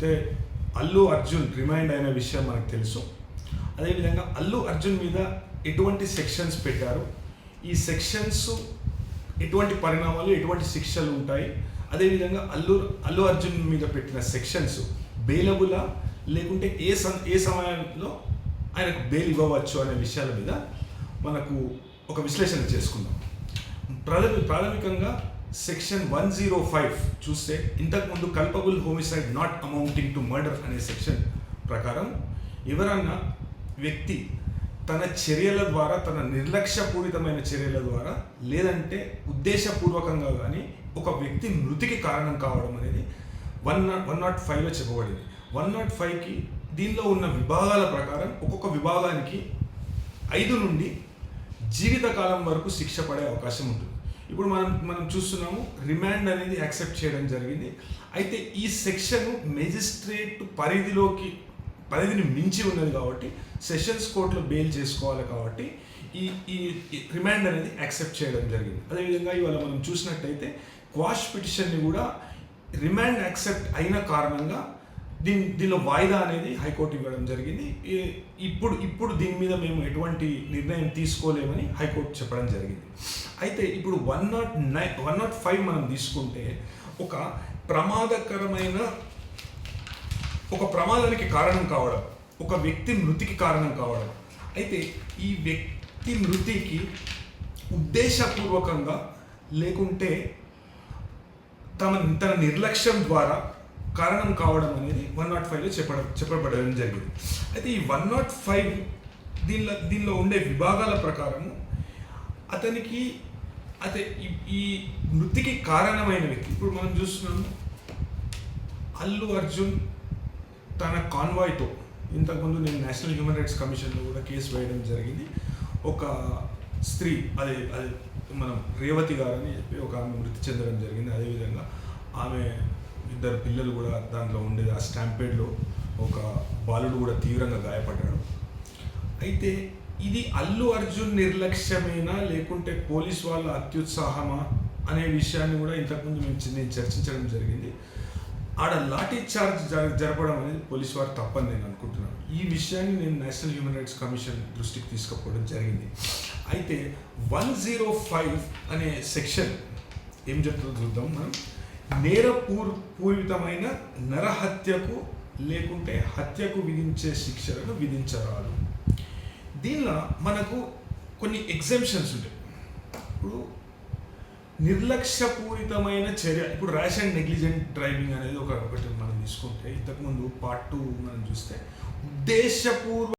చూస్తే అల్లు అర్జున్ రిమైండ్ అయిన విషయం మనకు తెలుసు. అదేవిధంగా అల్లు అర్జున్ మీద ఎటువంటి సెక్షన్స్ పెట్టారు, ఈ సెక్షన్స్ ఎటువంటి పరిణామాలు, ఎటువంటి శిక్షలు ఉంటాయి, అదేవిధంగా అల్లు అర్జున్ మీద పెట్టిన సెక్షన్స్ బెయిలబులా లేకుంటే ఏ సమయంలో ఆయనకు బెయిల్ ఇవ్వవచ్చు అనే విషయాల మీద మనకు ఒక విశ్లేషణ చేసుకుందాం. ప్రాథమికంగా సెక్షన్ 105 చూస్తే ఇంతకుముందు culpable homicide not amounting to murder అనే సెక్షన్ ప్రకారం ఎవరన్నా వ్యక్తి తన చర్యల ద్వారా, తన నిర్లక్ష్యపూరితమైన చర్యల ద్వారా లేదంటే ఉద్దేశపూర్వకంగా కానీ ఒక వ్యక్తి మృతికి కారణం కావడం అనేది 105లో చెప్పబడింది. 105కి దీనిలో ఉన్న విభాగాల ప్రకారం ఒక్కొక్క విభాగానికి 5 నుండి జీవితకాలం వరకు శిక్ష పడే అవకాశం ఉంటుంది. ఇప్పుడు మనం చూస్తున్నాము, రిమాండ్ అనేది యాక్సెప్ట్ చేయడం జరిగింది. అయితే ఈ సెక్షన్ మెజిస్ట్రేట్ పరిధిని మించి ఉన్నది కాబట్టి సెషన్స్ కోర్టులో బెయిల్ చేసుకోవాలి కాబట్టి ఈ రిమాండ్ అనేది యాక్సెప్ట్ చేయడం జరిగింది. అదేవిధంగా ఇవాళ మనం చూసినట్టయితే క్వాష్ పిటిషన్ని కూడా రిమాండ్ యాక్సెప్ట్ అయిన కారణంగా దీనిలో వాయిదా అనేది హైకోర్టు ఇవ్వడం జరిగింది. ఇప్పుడు దీని మీద మేము ఎటువంటి నిర్ణయం తీసుకోలేమని హైకోర్టు చెప్పడం జరిగింది. అయితే ఇప్పుడు 105 మనం తీసుకుంటే ఒక ప్రమాదానికి కారణం కావడం, ఒక వ్యక్తి మృతికి కారణం కావడం. అయితే ఈ వ్యక్తి మృతికి ఉద్దేశపూర్వకంగా లేకుంటే తన నిర్లక్ష్యం ద్వారా కారణం కావడం అనేది 105లో చెప్పబడడం జరిగింది. అయితే ఈ 105 దీనిలో ఉండే విభాగాల ప్రకారము ఈ మృతికి కారణమైన వ్యక్తి, ఇప్పుడు మనం చూస్తున్నాము అల్లు అర్జున్ తన కాన్వాయ్తో, ఇంతకుముందు నేను నేషనల్ హ్యూమన్ రైట్స్ కమిషన్లో కూడా కేసు వేయడం జరిగింది. ఒక స్త్రీ, అదే మనం రేవతి గారు అని చెప్పి ఒక ఆమె మృతి చెందడం జరిగింది. అదేవిధంగా ఆమె 2 పిల్లలు కూడా దాంట్లో ఉండేది. ఆ స్టాంపేడ్లో ఒక బాలుడు కూడా తీవ్రంగా గాయపడ్డాడు. అయితే ఇది అల్లు అర్జున్ నిర్లక్ష్యమేనా లేకుంటే పోలీస్ వాళ్ళ అత్యుత్సాహమా అనే విషయాన్ని కూడా ఇంతకుముందు నేను చర్చించడం జరిగింది. ఆడ లాఠీ చార్జ్ జరపడం అనేది పోలీస్ వారు తప్పని నేను అనుకుంటున్నాను. ఈ విషయాన్ని నేను నేషనల్ హ్యూమన్ రైట్స్ కమిషన్ దృష్టికి తీసుకుపోవడం జరిగింది. అయితే 105 అనే సెక్షన్ ఏం చెప్తుందో చూద్దాం మనం. పూరితమైన నరహత్యకు లేకుంటే హత్యకు విధించే శిక్షలను విధించరాదు. దీనిలో మనకు కొన్ని ఎగ్జెంప్షన్స్ ఉంటాయి. ఇప్పుడు నిర్లక్ష్యపూరితమైన చర్య, ఇప్పుడు ర్యాష్ అండ్ నెగ్లిజెంట్ డ్రైవింగ్ అనేది ఒకటి మనం తీసుకుంటే, ఇంతకుముందు పార్ట్ 2 మనం చూస్తే ఉద్దేశపూర్వ